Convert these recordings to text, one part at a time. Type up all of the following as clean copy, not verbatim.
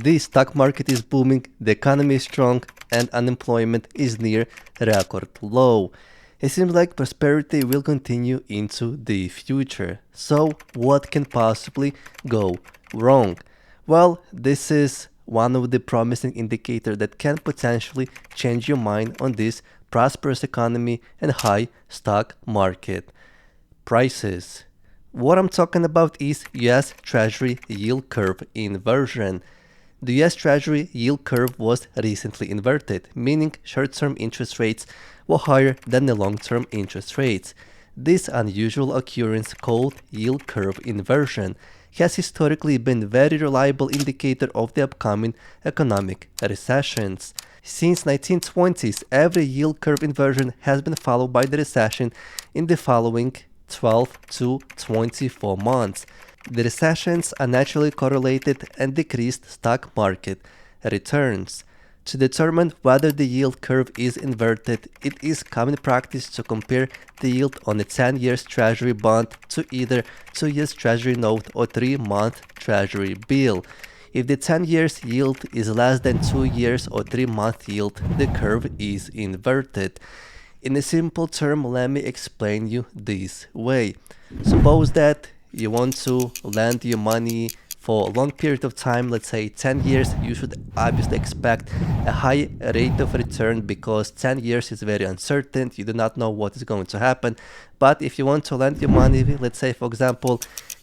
The stock market is booming, the economy is strong, and unemployment is near record low. It seems like prosperity will continue into the future. So, what can possibly go wrong? Well, this is one of the promising indicators that can potentially change your mind on this prosperous economy and high stock market prices. What I'm talking about is US Treasury yield curve inversion. The US Treasury yield curve was recently inverted, meaning short-term interest rates were higher than the long-term interest rates. This unusual occurrence, called yield curve inversion, has historically been a very reliable indicator of the upcoming economic recessions. Since 1920s, every yield curve inversion has been followed by the recession in the following 12 to 24 months. The recessions are naturally correlated and decreased stock market returns. To determine whether the yield curve is inverted, it is common practice to compare the yield on a 10 years Treasury bond to either 2 years Treasury note or 3-month Treasury bill. If the 10 years yield is less than 2 years or 3-month yield, the curve is inverted. In a simple term, let me explain you this way. Suppose that you want to lend your money for a long period of time, let's say 10 years, you should obviously expect a high rate of return because 10 years is very uncertain. You do not know what is going to happen. But if you want to lend your money, let's say, for example,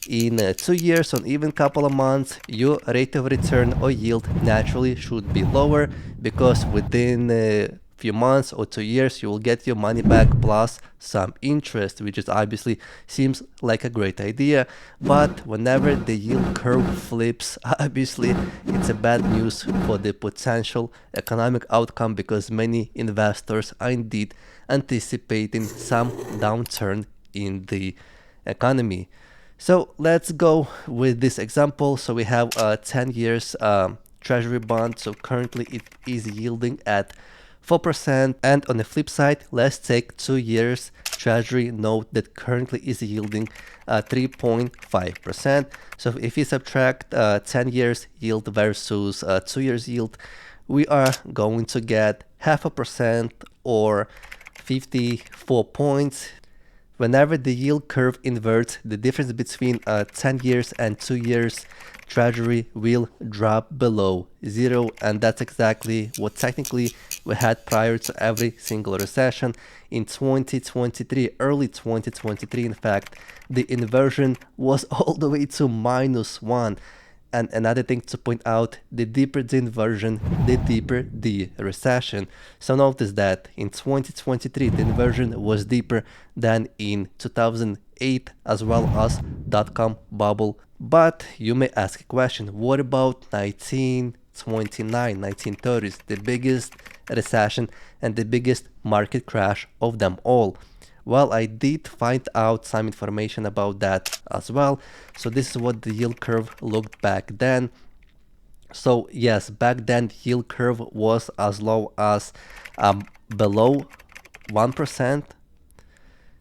in 2 years or even couple of months, your rate of return or yield naturally should be lower because within few months or 2 years you will get your money back plus some interest, which is obviously seems like a great idea. But whenever the yield curve flips, obviously it's a bad news for the potential economic outcome because many investors are indeed anticipating some downturn in the economy. So let's go with this example. So we have a 10 years treasury bond. So currently it is yielding at 4%, and on the flip side, let's take 2 years treasury note that currently is yielding 3.5%. So if we subtract 10 years yield versus 2 years yield, we are going to get 0.5% or 54 points. Whenever the yield curve inverts, the difference between 10 years and 2 years treasury will drop below zero, and that's exactly what technically we had prior to every single recession. In 2023, early 2023, in fact, the inversion was all the way to -1. And another thing to point out, the deeper the inversion, the deeper the recession. So notice that in 2023, the inversion was deeper than in 2008 as well as dot-com bubble. But you may ask a question, what about 1929, 1930s, the biggest recession and the biggest market crash of them all? Well, I did find out some information about that as well. So this is what the yield curve looked back then. So yes, back then the yield curve was as low as below 1%.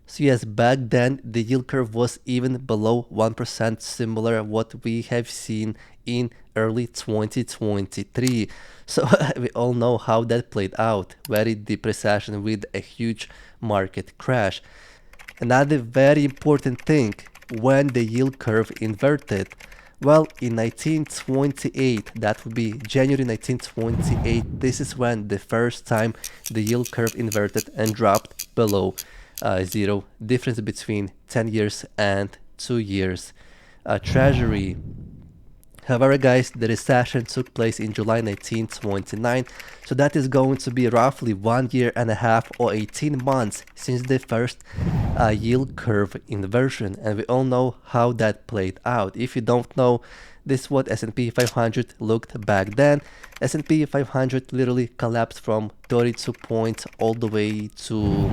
So yes, back then the yield curve was even below 1%, similar what we have seen in early 2023. So we all know how that played out. Very deep recession with a huge market crash. Another very important thing, when the yield curve inverted, well, in 1928, that would be January 1928, this is when the first time the yield curve inverted and dropped below zero, difference between 10 years and 2 years treasury. However, guys, the recession took place in July 1929, so that is going to be roughly 1.5 years or 18 months since the first yield curve inversion, and we all know how that played out. If you don't know, this is what S&P 500 looked back then. S&P 500 literally collapsed from 32 points all the way to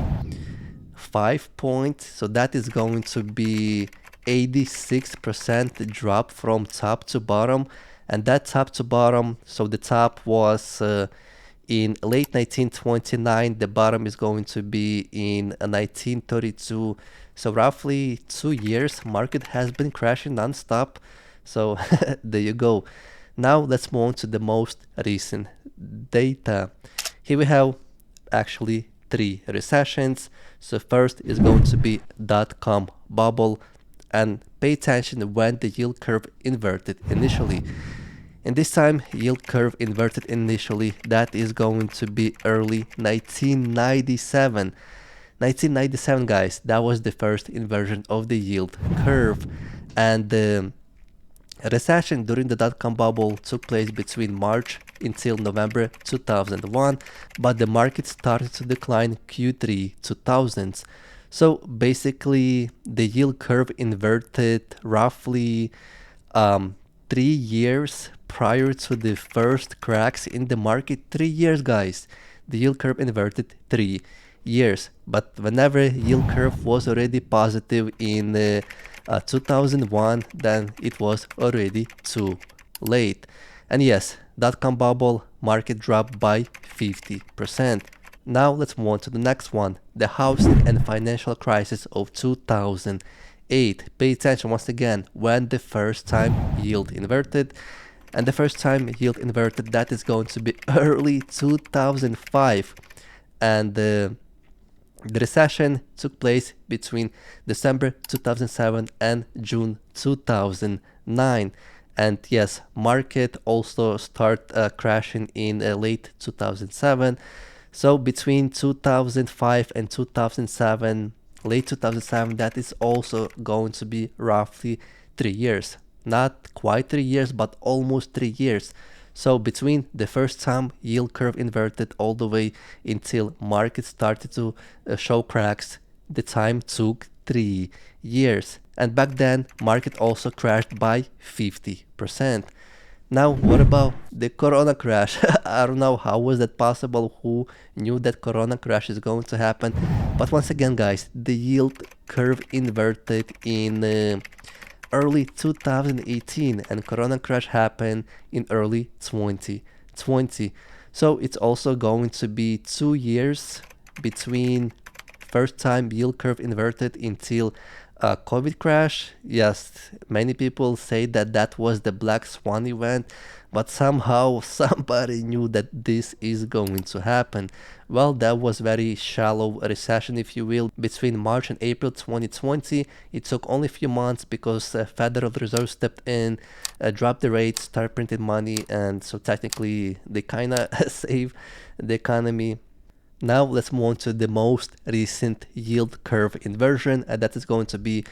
5 points, so that is going to be 86% drop from top to bottom. And that top to bottom, so the top was in late 1929, the bottom is going to be in 1932. So roughly 2 years market has been crashing non-stop. So there you go. Now let's move on to the most recent data. Here we have actually 3 recessions. So first is going to be dot-com bubble, and pay attention when the yield curve inverted initially. And this time yield curve inverted initially, that is going to be early 1997. 1997, guys, that was the first inversion of the yield curve. And the recession during the dot-com bubble took place between March until November 2001, but the market started to decline Q3 2000s. So basically the yield curve inverted roughly 3 years prior to the first cracks in the market. 3 years, guys. The yield curve inverted 3 years. But whenever yield curve was already positive in 2001, then it was already too late. And yes, dot-com bubble market dropped by 50%. Now let's move on to the next one, the housing and financial crisis of 2008. Pay attention once again when the first time yield inverted. And the first time yield inverted, that is going to be early 2005. And the recession took place between December 2007 and June 2009. And yes, market also start crashing in late 2007. So between 2005 and 2007, late 2007, that is also going to be roughly 3 years. Not quite 3 years, but almost 3 years. So between the first time yield curve inverted all the way until market started to show cracks, the time took 3 years. And back then, market also crashed by 50%. Now, what about the Corona crash? I don't know how was that possible, who knew that Corona crash is going to happen. But once again, guys, the yield curve inverted in early 2018, and Corona crash happened in early 2020. So it's also going to be 2 years between first time yield curve inverted until COVID crash. Yes, many people say that that was the black swan event, but somehow somebody knew that this is going to happen. Well, that was very shallow recession, if you will, between March and April 2020. It took only a few months because Federal Reserve stepped in, dropped the rates, started printing money, and so technically they kind of saved the economy. Now let's move on to the most recent yield curve inversion, and that is going to be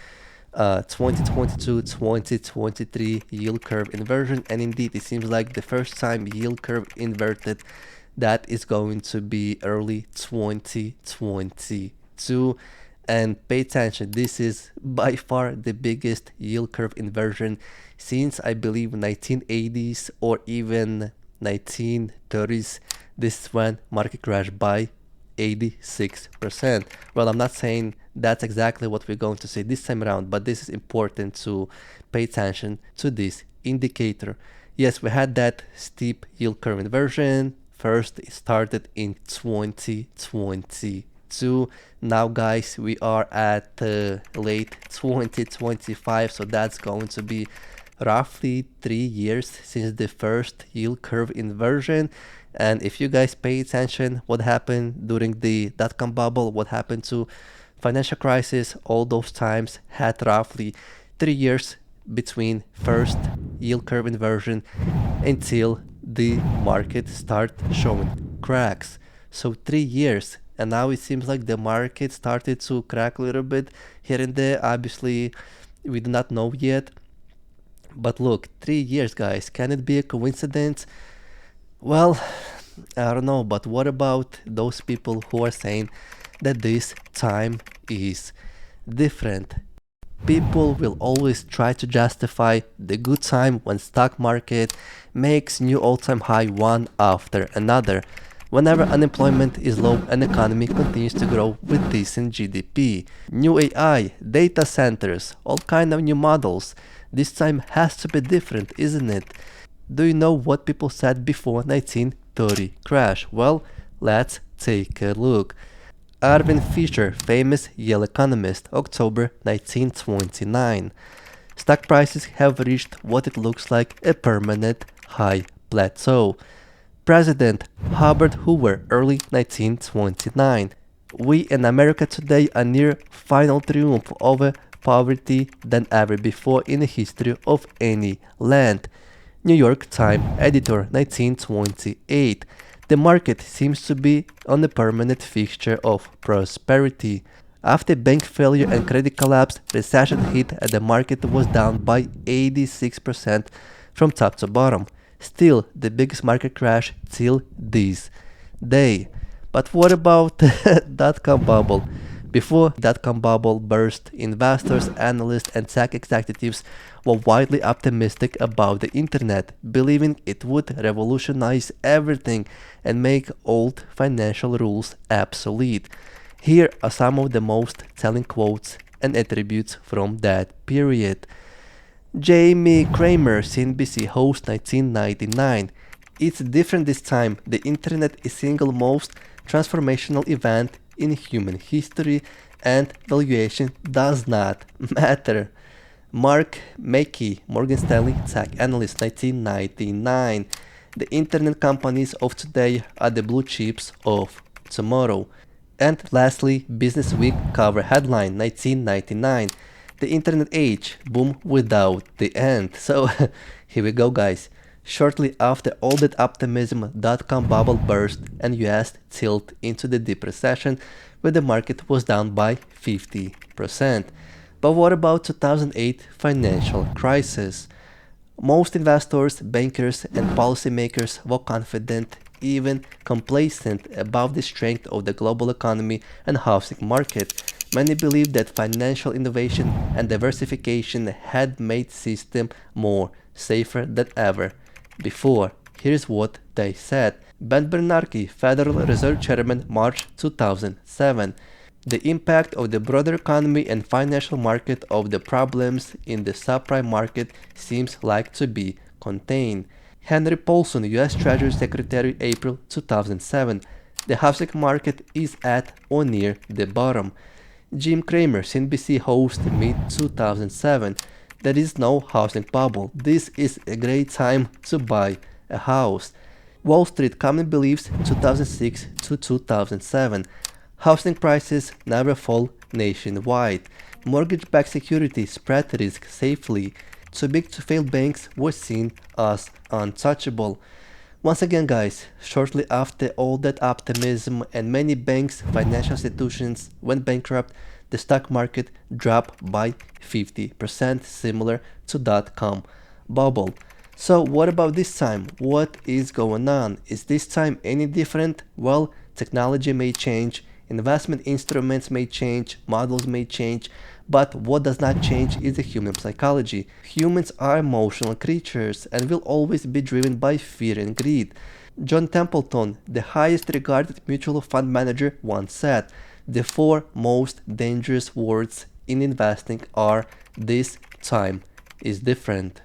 2022-2023 yield curve inversion. And indeed, it seems like the first time yield curve inverted, that is going to be early 2022. And pay attention, this is by far the biggest yield curve inversion since, I believe, 1980s or even 1930s. This is when market crashed by 86%. Well, I'm not saying that's exactly what we're going to say this time around, but this is important to pay attention to this indicator. Yes, we had that steep yield curve inversion. First, it started in 2022. Now, guys, we are at late 2025, so that's going to be roughly 3 years since the first yield curve inversion. And if you guys pay attention, what happened during the dot-com bubble, what happened to financial crisis, all those times had roughly 3 years between first yield curve inversion until the market start showing cracks. So 3 years, and now it seems like the market started to crack a little bit here and there. Obviously, we do not know yet. But look, 3 years, guys, can it be a coincidence? Well, I don't know, but what about those people who are saying that this time is different? People will always try to justify the good time when stock market makes new all-time high one after another, whenever unemployment is low and economy continues to grow with decent GDP. New AI, data centers, all kind of new models. This time has to be different, isn't it? Do you know what people said before 1930 crash? Well, let's take a look. Arvin Fisher, famous Yale economist, October 1929. Stock prices have reached what it looks like a permanent high plateau. President Herbert Hoover, early 1929. We in America today are near final triumph over poverty than ever before in the history of any land. New York Times editor, 1928. The market seems to be on a permanent fixture of prosperity. After bank failure and credit collapse, recession hit and the market was down by 86% from top to bottom. Still the biggest market crash till this day. But what about dot-com bubble? Before dot-com bubble burst, investors, analysts, and tech executives were widely optimistic about the internet, believing it would revolutionize everything and make old financial rules obsolete. Here are some of the most telling quotes and attributes from that period. Jamie Kramer, CNBC host, 1999. It's different this time. The internet is single most transformational event in human history and valuation does not matter. Mark Mackey, Morgan Stanley tech analyst, 1999. The internet companies of today are the blue chips of tomorrow. And lastly, Business Week cover headline, 1999. The internet age, boom without the end. So here we go, guys. Shortly after all that optimism, dot-com bubble burst and US tilt into the deep recession where the market was down by 50%. But what about 2008 financial crisis? Most investors, bankers and policymakers were confident, even complacent about the strength of the global economy and housing market. Many believed that financial innovation and diversification had made system more safer than ever before. Here's what they said. Ben Bernanke, Federal Reserve Chairman, March 2007. The impact of the broader economy and financial market of the problems in the subprime market seems like to be contained. Henry Paulson, U.S. Treasury Secretary, April 2007. The housing market is at or near the bottom. Jim Cramer, CNBC host, mid-2007. There is no housing bubble. This is a great time to buy a house. Wall Street Common Beliefs, 2006 to 2007. Housing prices never fall nationwide. Mortgage-backed securities spread risk safely. Too big to fail banks were seen as untouchable. Once again, guys, shortly after all that optimism and many banks, financial institutions went bankrupt, the stock market dropped by 50%, similar to dot-com bubble. So what about this time? What is going on? Is this time any different? Well, technology may change, investment instruments may change, models may change, but what does not change is the human psychology. Humans are emotional creatures and will always be driven by fear and greed. John Templeton, the highest regarded mutual fund manager, once said, "The four most dangerous words in investing are 'this time is different.'"